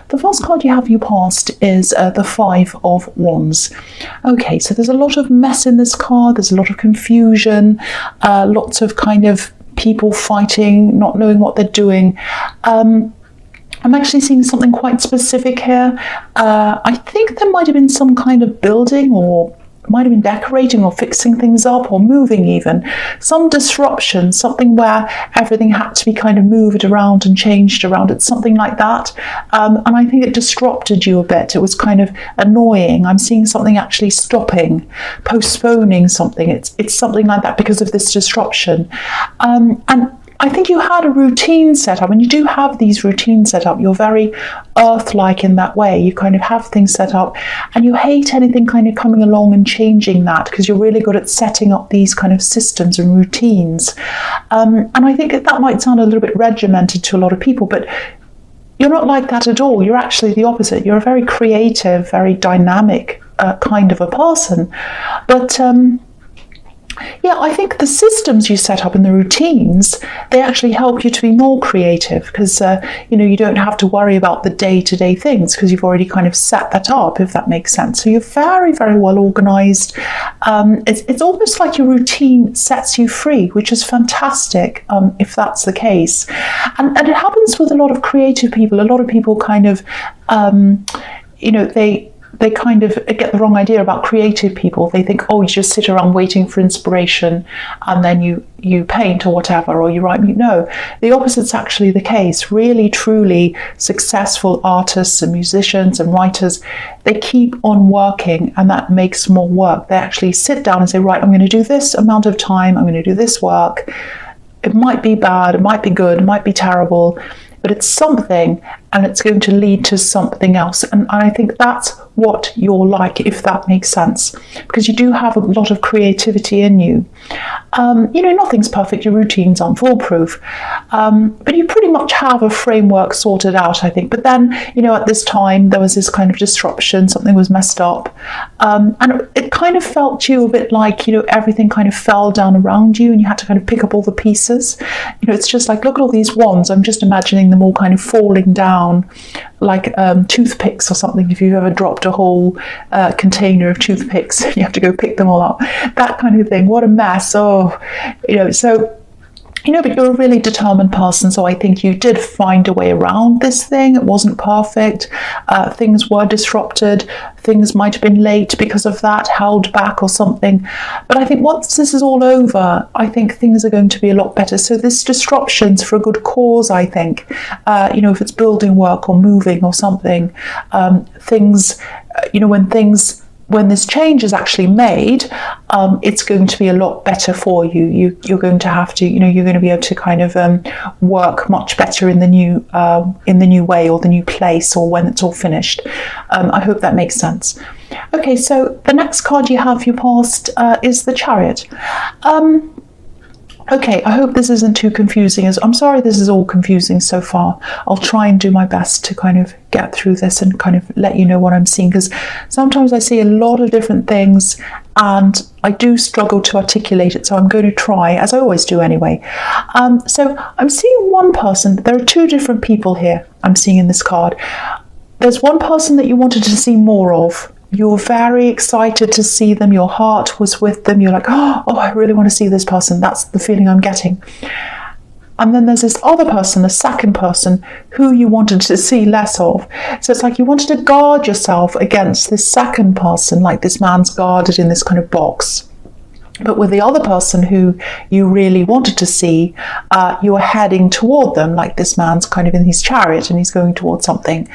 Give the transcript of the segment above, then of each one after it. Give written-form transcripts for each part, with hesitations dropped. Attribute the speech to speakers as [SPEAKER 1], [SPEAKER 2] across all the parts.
[SPEAKER 1] The first card you have for your past is the Five of Wands. Okay, so there's a lot of mess in this card, there's a lot of confusion, lots of kind of people fighting, not knowing what they're doing. I'm actually seeing something quite specific here. I think there might have been some kind of building, or might have been decorating or fixing things up or moving even. Some disruption, something where everything had to be kind of moved around and changed around. It's something like that. And I think it disrupted you a bit. It was kind of annoying. I'm seeing something actually stopping, postponing something. It's something like that because of this disruption. And I think you had a routine set up, and you do have these routines set up. You're very earth-like in that way. You kind of have things set up, and you hate anything kind of coming along and changing that, because you're really good at setting up these kind of systems and routines. And I think that might sound a little bit regimented to a lot of people, but you're not like that at all. You're actually the opposite. You're a very creative, very dynamic kind of a person. But yeah, I think the systems you set up and the routines, they actually help you to be more creative, because you don't have to worry about the day-to-day things, because you've already kind of set that up, if that makes sense. So you're very, very well organized. It's almost like your routine sets you free, which is fantastic, if that's the case. And it happens with a lot of creative people. A lot of people kind of they kind of get the wrong idea about creative people. They think, oh, you just sit around waiting for inspiration and then you paint or whatever, or you write. No, the opposite's actually the case. Really, truly successful artists and musicians and writers, they keep on working, and that makes more work. They actually sit down and say, right, I'm going to do this amount of time, I'm going to do this work. It might be bad, it might be good, it might be terrible, but it's something, and it's going to lead to something else. And I think that's what you're like, if that makes sense, because you do have a lot of creativity in you. Nothing's perfect, your routines aren't foolproof, but you pretty much have a framework sorted out, I think. But then, at this time, there was this kind of disruption, something was messed up, and it kind of felt to you a bit like, everything kind of fell down around you, and you had to kind of pick up all the pieces. It's just like, look at all these wands, I'm just imagining them all kind of falling down like toothpicks or something. If you've ever dropped a whole container of toothpicks, you have to go pick them all up, that kind of thing. What a mess. But you're a really determined person, so I think you did find a way around this thing. It wasn't perfect. Things were disrupted. Things might have been late because of that, held back or something. But I think once this is all over, I think things are going to be a lot better. So this disruption's for a good cause, I think. If it's building work or moving or something, when this change is actually made, it's going to be a lot better for you. You're going to have to, you're going to be able to kind of work much better in the new way, or the new place, or when it's all finished. I hope that makes sense. Okay, so the next card you have for your past is the Chariot. Okay, I hope this isn't too confusing. I'm sorry this is all confusing so far. I'll try and do my best to kind of get through this and kind of let you know what I'm seeing, because sometimes I see a lot of different things and I do struggle to articulate it, so I'm going to try, as I always do anyway. So I'm seeing one person. There are two different people here I'm seeing in this card. There's one person that you wanted to see more of. You're very excited to see them. Your heart was with them. You're like, oh, I really want to see this person. That's the feeling I'm getting. And then there's this other person, the second person, who you wanted to see less of. So it's like you wanted to guard yourself against this second person, like this man's guarded in this kind of box. But with the other person who you really wanted to see, you were heading toward them, like this man's kind of in his chariot and he's going towards something.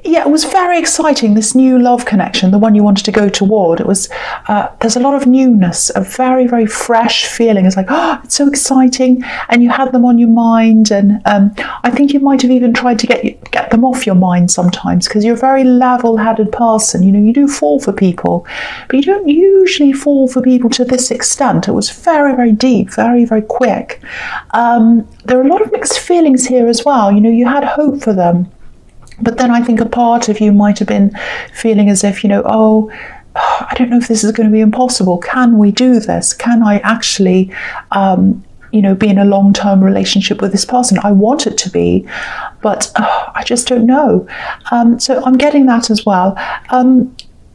[SPEAKER 1] Yeah, it was very exciting, this new love connection, the one you wanted to go toward. It was, there's a lot of newness, a very, very fresh feeling. It's like, oh, it's so exciting. And you had them on your mind. And I think you might have even tried to get them off your mind sometimes, because you're a very level-headed person. You do fall for people, but you don't usually fall for people to this extent. It was very, very deep, very, very quick. There are a lot of mixed feelings here as well. You had hope for them. But then I think a part of you might have been feeling as if, oh, I don't know if this is going to be impossible. Can we do this? Can I actually be in a long-term relationship with this person. I want it to be, but I just don't know. So I'm getting that as well.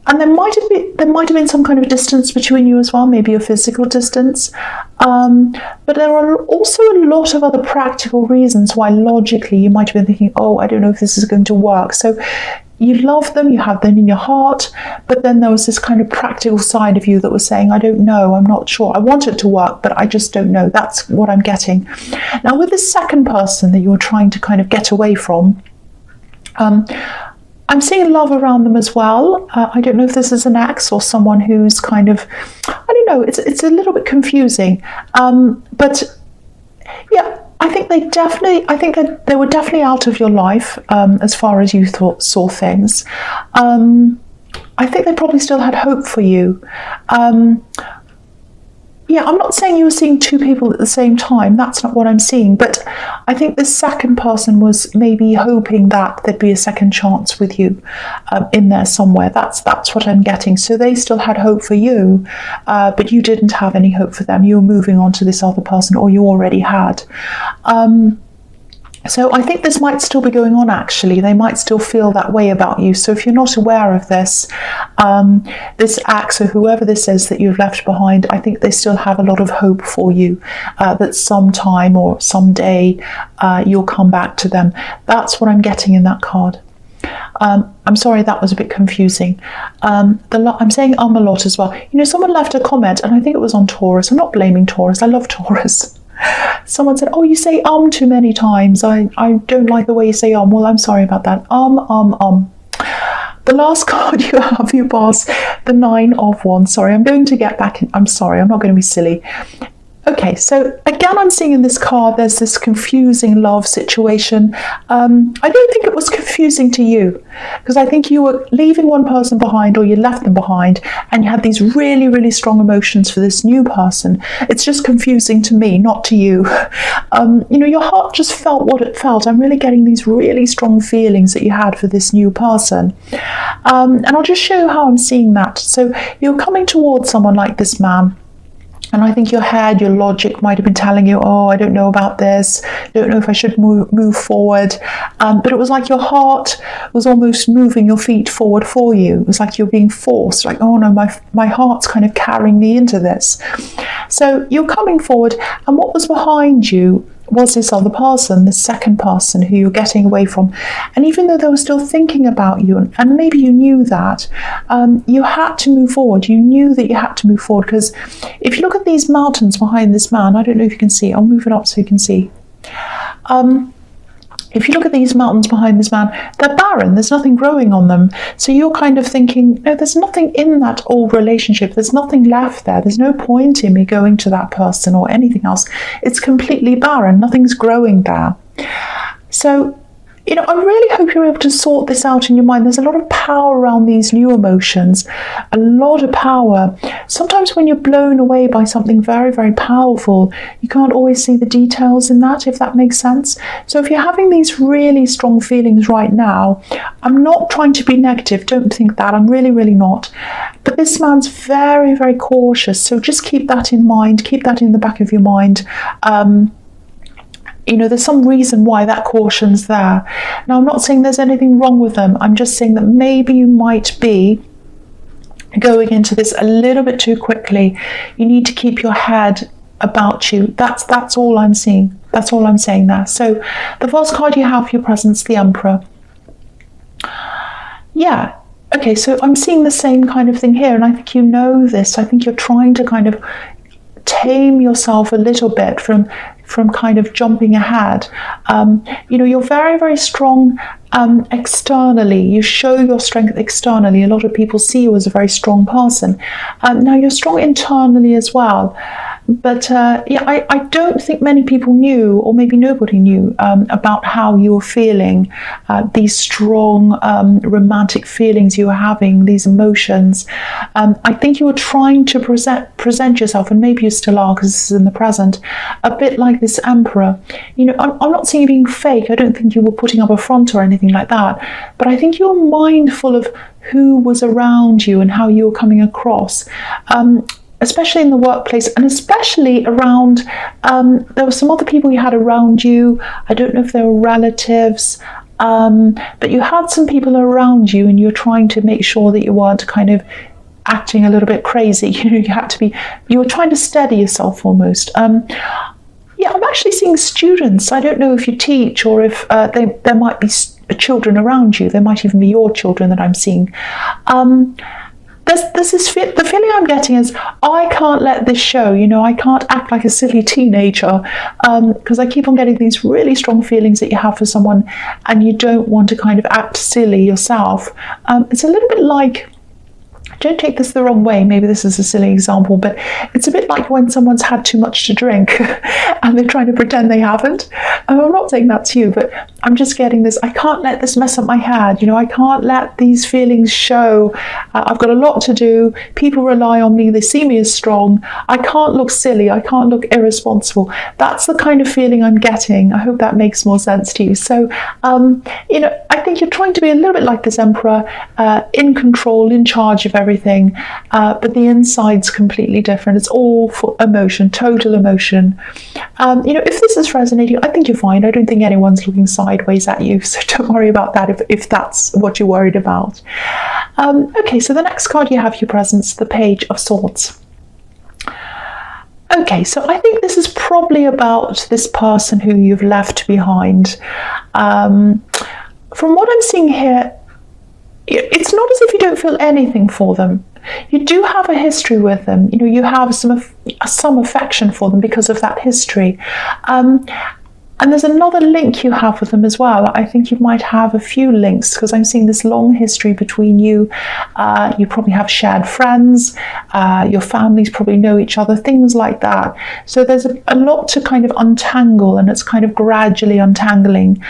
[SPEAKER 1] And there might have been some kind of distance between you as well, maybe a physical distance. But there are also a lot of other practical reasons why logically you might have been thinking, oh, I don't know if this is going to work. So you love them, you have them in your heart, but then there was this kind of practical side of you that was saying, I don't know, I'm not sure. I want it to work, but I just don't know. That's what I'm getting. Now, with this second person that you're trying to kind of get away from, I'm seeing love around them as well. I don't know if this is an ex or someone who's kind of, I don't know, it's a little bit confusing. But yeah, I think that they were definitely out of your life as far as you saw things. I think they probably still had hope for you. Yeah, I'm not saying you were seeing two people at the same time. That's not what I'm seeing. But I think the second person was maybe hoping that there'd be a second chance with you in there somewhere. That's what I'm getting. So they still had hope for you, but you didn't have any hope for them. You were moving on to this other person, or you already had. So I think this might still be going on, actually. They might still feel that way about you. So if you're not aware of this, this ex or whoever this is that you've left behind, I think they still have a lot of hope for you, that sometime or someday you'll come back to them. That's what I'm getting in that card. I'm sorry, that was a bit confusing. I'm saying a lot as well. Someone left a comment, and I think it was on Taurus. I'm not blaming Taurus. I love Taurus. Someone said, oh, you say too many times. I don't like the way you say Well, I'm sorry about that. The last card you have, you pass the 9 of Wands. Sorry, I'm going to get back in. I'm sorry, I'm not going to be silly. Okay, so again, I'm seeing in this card, there's this confusing love situation. I don't think it was confusing to you, because I think you were leaving one person behind, or you left them behind, and you had these really, really strong emotions for this new person. It's just confusing to me, not to you. Your heart just felt what it felt. I'm really getting these really strong feelings that you had for this new person. And I'll just show you how I'm seeing that. So you're coming towards someone like this man, and I think your head, your logic might have been telling you, oh, I don't know about this. I don't know if I should move forward. But it was like your heart was almost moving your feet forward for you. It was like you're being forced, like, oh no, my heart's kind of carrying me into this. So you're coming forward, and what was behind you was this other person, this second person who you're getting away from. And even though they were still thinking about you, and maybe you knew that, you had to move forward. You knew that you had to move forward, because if you look at these mountains behind this man, I don't know if you can see, I'll move it up so you can see. If you look at these mountains behind this man, they're barren. There's nothing growing on them. So you're kind of thinking, no, there's nothing in that old relationship. There's nothing left there. There's no point in me going to that person or anything else. It's completely barren. Nothing's growing there. So, I really hope you're able to sort this out in your mind. There's a lot of power around these new emotions, a lot of power. Sometimes when you're blown away by something very, very powerful, you can't always see the details in that, if that makes sense. So if you're having these really strong feelings right now, I'm not trying to be negative. Don't think that. I'm really, really not. But this man's very, very cautious. So just keep that in mind. Keep that in the back of your mind. There's some reason why that caution's there. Now, I'm not saying there's anything wrong with them. I'm just saying that maybe you might be going into this a little bit too quickly. You need to keep your head about you. That's all I'm seeing. That's all I'm saying there. So the first card you have for your presence, the Emperor. Yeah. Okay, so I'm seeing the same kind of thing here, and I think you know this. I think you're trying to kind of tame yourself a little bit from kind of jumping ahead. You're very, very strong externally. You show your strength externally. A lot of people see you as a very strong person. Now you're strong internally as well. But I don't think many people knew, or maybe nobody knew, about how you were feeling, these strong romantic feelings you were having, these emotions. I think you were trying to present yourself, and maybe you still are, because this is in the present, a bit like this Emperor. I'm not seeing you being fake. I don't think you were putting up a front or anything like that. But I think you're mindful of who was around you and how you were coming across. especially in the workplace, and especially around, there were some other people you had around you. I don't know if they were relatives, but you had some people around you, and you're trying to make sure that you weren't kind of acting a little bit crazy. You were trying to steady yourself almost. Yeah, I'm actually seeing students. I don't know if you teach or if there might be children around you. There might even be your children that I'm seeing. There's this the feeling I'm getting is, I can't let this show. I can't act like a silly teenager, because I keep on getting these really strong feelings that you have for someone, and you don't want to kind of act silly yourself. It's a little bit like, don't take this the wrong way, maybe this is a silly example, but it's a bit like when someone's had too much to drink and they're trying to pretend they haven't. I'm not saying that to you, but I'm just getting this, I can't let this mess up my head. I can't let these feelings show. I've got a lot to do. People rely on me. They see me as strong. I can't look silly. I can't look irresponsible. That's the kind of feeling I'm getting. I hope that makes more sense to you. So, I think you're trying to be a little bit like this emperor, in control, in charge of everything, but the inside's completely different. It's all for emotion, total emotion. If this is resonating, I think you're fine. I don't think anyone's looking sideways at you, so don't worry about that if that's what you're worried about. Okay, so the next card you have your presence, the Page of Swords. Okay, so I think this is probably about this person who you've left behind. From what I'm seeing here, it's not as if you don't feel anything for them. You do have a history with them. You have some affection for them because of that history. And there's another link you have with them as well. I think you might have a few links, because I'm seeing this long history between you. You probably have shared friends. Your families probably know each other, things like that. So there's a lot to kind of untangle, and it's kind of gradually untangling.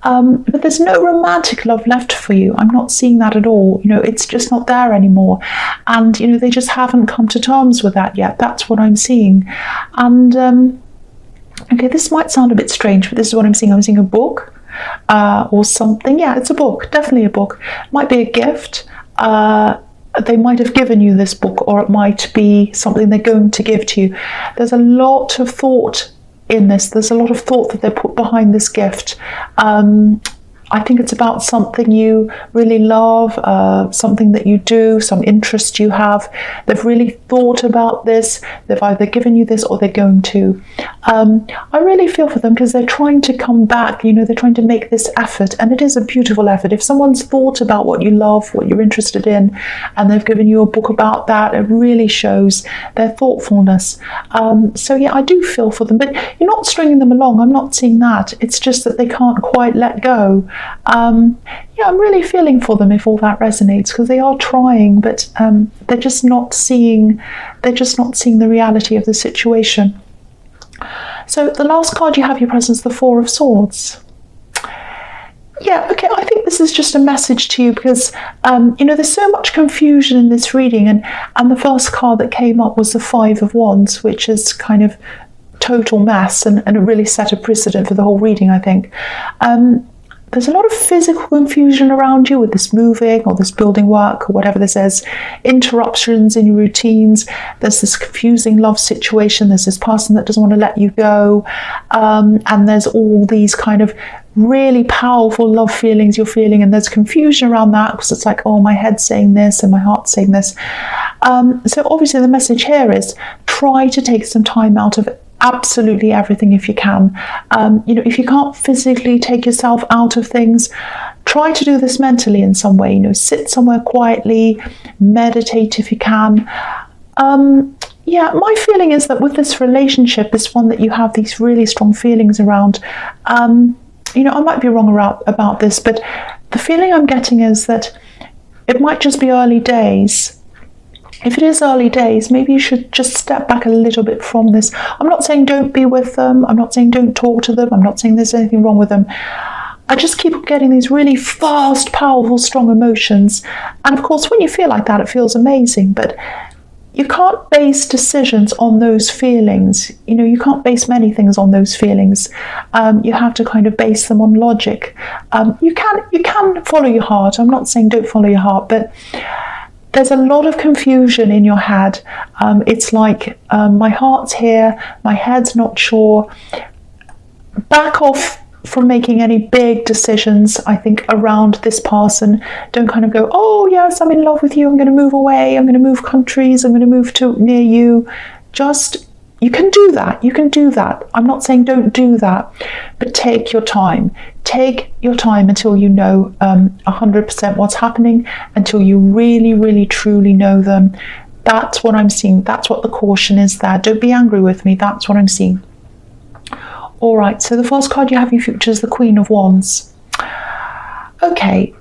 [SPEAKER 1] But there's no romantic love left for you. I'm not seeing that at all. It's just not there anymore. And, they just haven't come to terms with that yet. That's what I'm seeing. And, okay, this might sound a bit strange, but this is what I'm seeing. I'm seeing a book or something. Yeah, it's a book, definitely a book. It might be a gift. They might have given you this book, or it might be something they're going to give to you. There's a lot of thought in this. There's a lot of thought that they put behind this gift. I think it's about something you really love, something that you do, some interest you have. They've really thought about this. They've either given you this or they're going to. I really feel for them, because they're trying to come back. They're trying to make this effort, and it is a beautiful effort. If someone's thought about what you love, what you're interested in, and they've given you a book about that, it really shows their thoughtfulness. So yeah, I do feel for them, but you're not stringing them along. I'm not seeing that. It's just that they can't quite let go. Yeah, I'm really feeling for them if all that resonates, because they are trying, but they're just not seeing the reality of the situation. So the last card you have your presence, the Four of Swords. Yeah, okay, I think this is just a message to you, because there's so much confusion in this reading, and the first card that came up was the Five of Wands, which is kind of total mess, and it really set a precedent for the whole reading, I think. There's a lot of physical confusion around you with this moving or this building work or whatever this is, interruptions in your routines. There's this confusing love situation. There's this person that doesn't want to let you go. And there's all these kind of really powerful love feelings you're feeling, and there's confusion around that, because it's like, oh, my head's saying this and my heart's saying this. So obviously the message here is, try to take some time out of absolutely everything if you can. If you can't physically take yourself out of things, try to do this mentally in some way. Sit somewhere quietly, meditate if you can. Yeah, my feeling is that with this relationship, this one that you have these really strong feelings around, I might be wrong about this, but the feeling I'm getting is that it might just be early days. If it is early days, maybe you should just step back a little bit from this. I'm not saying don't be with them. I'm not saying don't talk to them. I'm not saying there's anything wrong with them. I just keep getting these really fast, powerful, strong emotions. And of course, when you feel like that, it feels amazing. But you can't base decisions on those feelings. You can't base many things on those feelings. You have to kind of base them on logic. You can follow your heart. I'm not saying don't follow your heart, but there's a lot of confusion in your head. It's like my heart's here, my head's not sure. Back off from making any big decisions, I think, around this person. Don't kind of go, oh yes, I'm in love with you, I'm going to move away, I'm going to move countries, I'm going to move to near you. Just, you can do that. You can do that. I'm not saying don't do that, but take your time. Take your time until you know 100% what's happening, until you really, really, truly know them. That's what I'm seeing. That's what the caution is there. Don't be angry with me. That's what I'm seeing. All right, so the first card you have in your future is the Queen of Wands. Okay,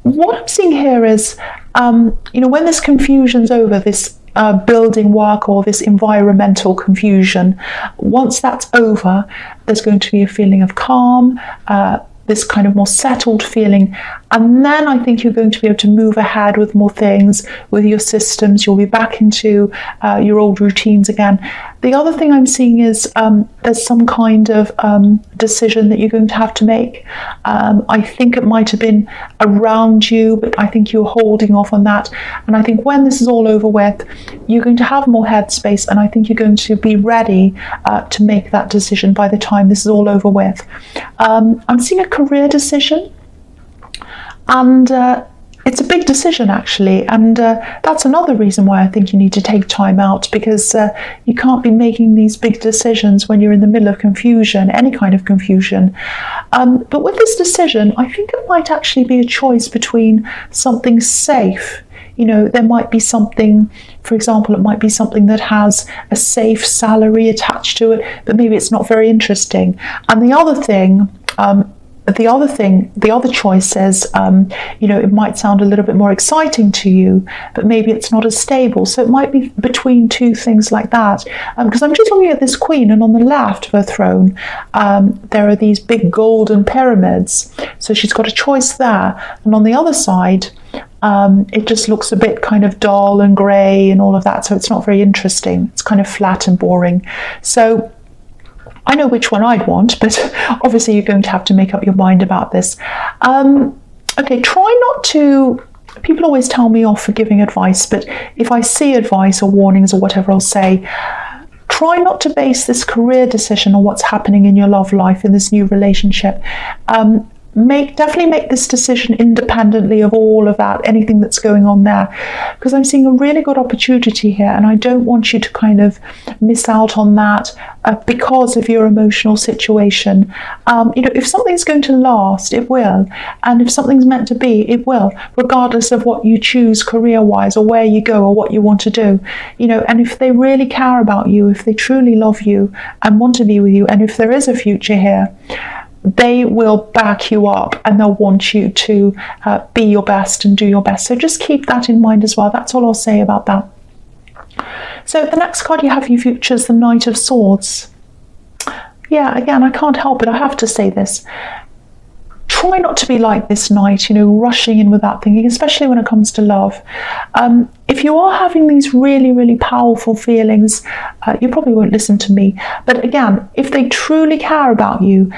[SPEAKER 1] what I'm seeing here is, when this confusion's over, this building work or this environmental confusion, once that's over, there's going to be a feeling of calm, this kind of more settled feeling, and then I think you're going to be able to move ahead with more things, with your systems. You'll be back into your old routines again. The other thing I'm seeing is there's some kind of decision that you're going to have to make. I think it might have been around you, but I think you're holding off on that. And I think when this is all over with, you're going to have more headspace, and I think you're going to be ready to make that decision by the time this is all over with. I'm seeing a career decision, and it's a big decision actually, and that's another reason why I think you need to take time out, because you can't be making these big decisions when you're in the middle of confusion, any kind of confusion. But with this decision, I think it might actually be a choice between something safe. There might be something, for example, it might be something that has a safe salary attached to it, but maybe it's not very interesting. And the other thing, the other choice is, it might sound a little bit more exciting to you, but maybe it's not as stable. So it might be between two things like that. Because I'm just looking at this queen, and on the left of her throne, there are these big golden pyramids. So she's got a choice there. And on the other side, it just looks a bit kind of dull and grey and all of that. So it's not very interesting. It's kind of flat and boring. So I know which one I'd want, but obviously you're going to have to make up your mind about this. Okay, try not to, people always tell me off for giving advice, but if I see advice or warnings or whatever, I'll say, try not to base this career decision on what's happening in your love life, in this new relationship. Definitely make this decision independently of all of that, anything that's going on there, because I'm seeing a really good opportunity here, and I don't want you to kind of miss out on that because of your emotional situation. If something's going to last, it will, and if something's meant to be, it will, regardless of what you choose career-wise or where you go or what you want to do. And if they really care about you, if they truly love you and want to be with you, and if there is a future here, they will back you up, and they'll want you to be your best and do your best. So just keep that in mind as well. That's all I'll say about that. So the next card you have for your future is the Knight of Swords. Yeah, again, I can't help it. I have to say this. Try not to be like this knight, rushing in without thinking, especially when it comes to love. If you are having these really, really powerful feelings, you probably won't listen to me. But again, if they truly care about you,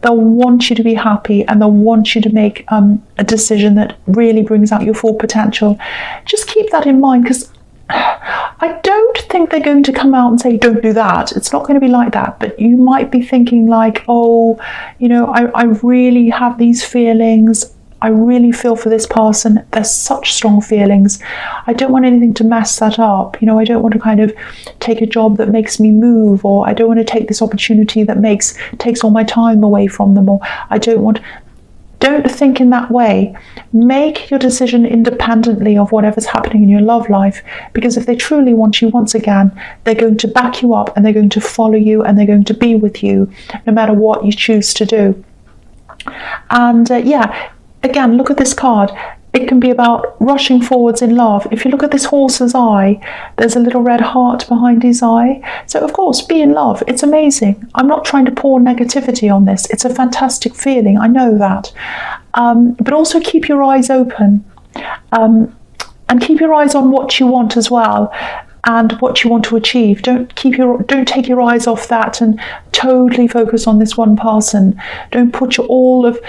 [SPEAKER 1] they'll want you to be happy, and they'll want you to make a decision that really brings out your full potential. Just keep that in mind, because I don't think they're going to come out and say, don't do that. It's not going to be like that. But you might be thinking like, I really have these feelings. I really feel for this person. There's such strong feelings. I don't want anything to mess that up. I don't want to kind of take a job that makes me move, or I don't want to take this opportunity that takes all my time away from them, or Don't think in that way. Make your decision independently of whatever's happening in your love life, because if they truly want you, once again, they're going to back you up, and they're going to follow you, and they're going to be with you no matter what you choose to do. And again, look at this card. It can be about rushing forwards in love. If you look at this horse's eye, there's a little red heart behind his eye. So of course, be in love. It's amazing. I'm not trying to pour negativity on this. It's a fantastic feeling. I know that. But also keep your eyes open. And keep your eyes on what you want as well, and what you want to achieve. Don't take your eyes off that and totally focus on this one person. Don't put all of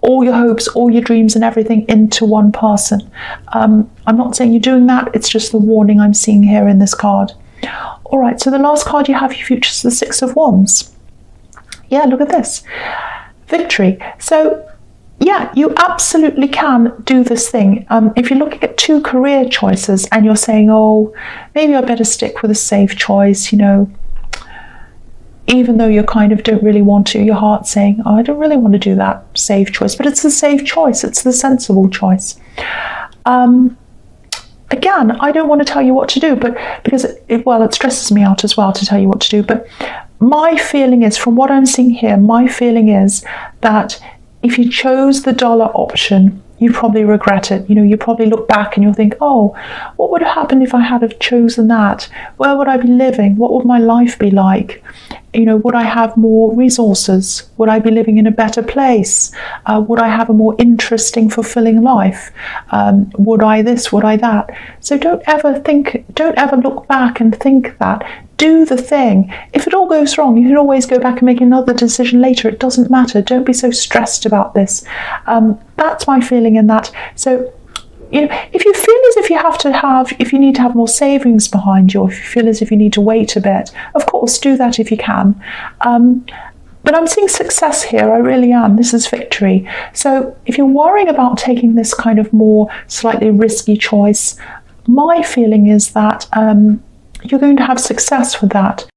[SPEAKER 1] all your hopes, all your dreams and everything into one person. I'm not saying you're doing that, it's just the warning I'm seeing here in this card. All right, so the last card you have, your future, is the Six of Wands. Yeah, look at this. Victory. So yeah, you absolutely can do this thing. If you're looking at 2 career choices and you're saying, oh, maybe I better stick with a safe choice, you know, even though you kind of don't really want to, your heart's saying, oh, I don't really want to do that safe choice, but it's the safe choice, it's the sensible choice. Again, I don't want to tell you what to do, but because it stresses me out as well to tell you what to do, but my feeling is, from what I'm seeing here, my feeling is that if you chose the dollar option, you probably regret it. You know, you probably look back and you'll think, oh, what would have happened if I had have chosen that? Where would I be living? What would my life be like? You know, would I have more resources? Would I be living in a better place? Would I have a more interesting, fulfilling life? Would I this? Would I that? So don't ever look back and think that. Do the thing. If it all goes wrong, you can always go back and make another decision later. It doesn't matter. Don't be so stressed about this. That's my feeling in that. So, you know, if you feel as if you need to have more savings behind you, or if you feel as if you need to wait a bit, of course, do that if you can. But I'm seeing success here, I really am. This is victory. So if you're worrying about taking this kind of more slightly risky choice, my feeling is that you're going to have success with that.